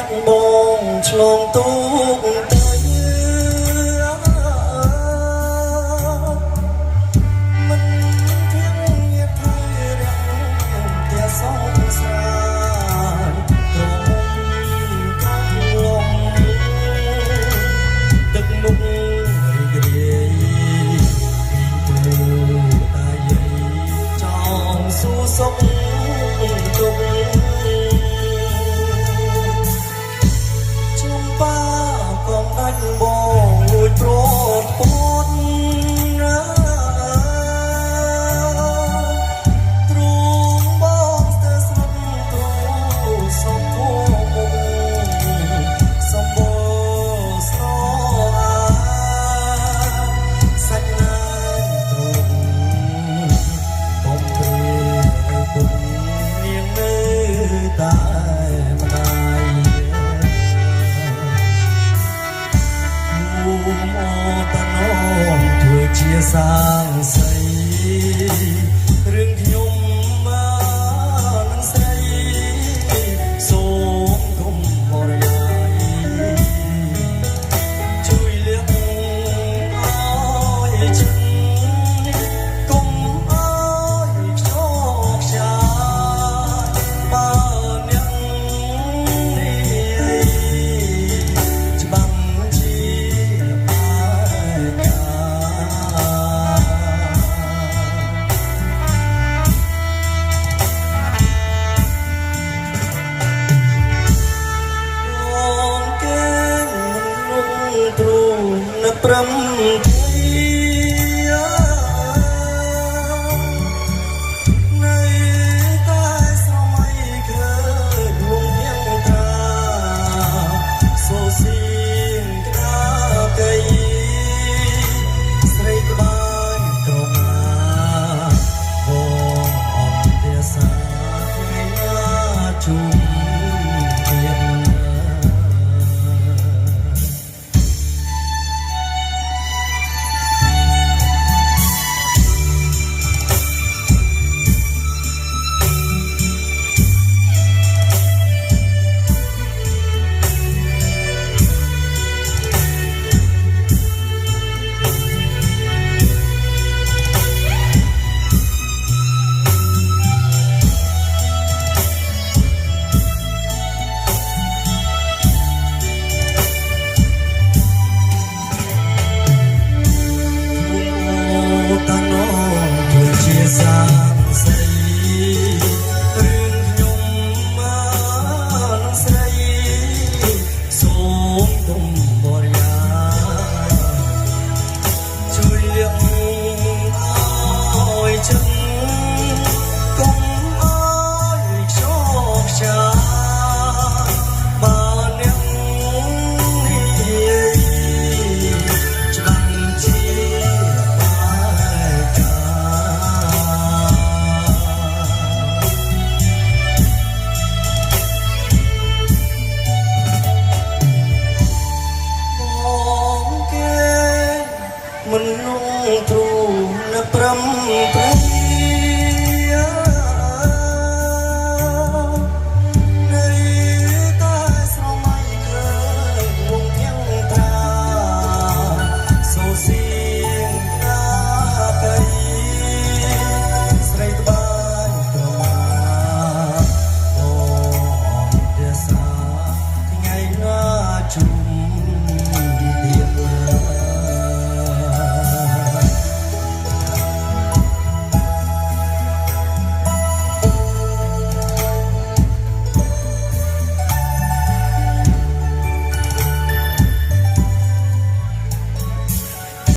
ដាច់បងឆ្លងទូកទៅមិនធៀងញាថៃរាំងតែសងសាក្រមុំកំឡុងទឹកមុខរីករាយពីទូតាយាយចောင်းស៊ូសុខទុកបងលួចប្រត់ពត់ណាទ្រូងបងស្ទើស្រុកទ្រូសំភោសំបោស្នោអាសាច់ណាទ្រូងបំព្រាពុំនាងនៅតែម្ដាយអូតណងធ្វើជាសាងសីរឿងខ្ញុំមកនឹងស្រីសូមកុំបរិយាយជួយលៀងឲ្យចិត្តកុំឲ្យខ្យល់ខ្យាយបើអ្នកនេះច្បាំងព្រមនៅតែស្រមៃឃើញលងយ៉ាងត្រាសូសៀងក្តាកៃស្រីក្បាញ់ត្រង់ណាបងអត់ទេសាថ្ងៃណាជុំមិនលងទ្រូងព្រមព្រៃ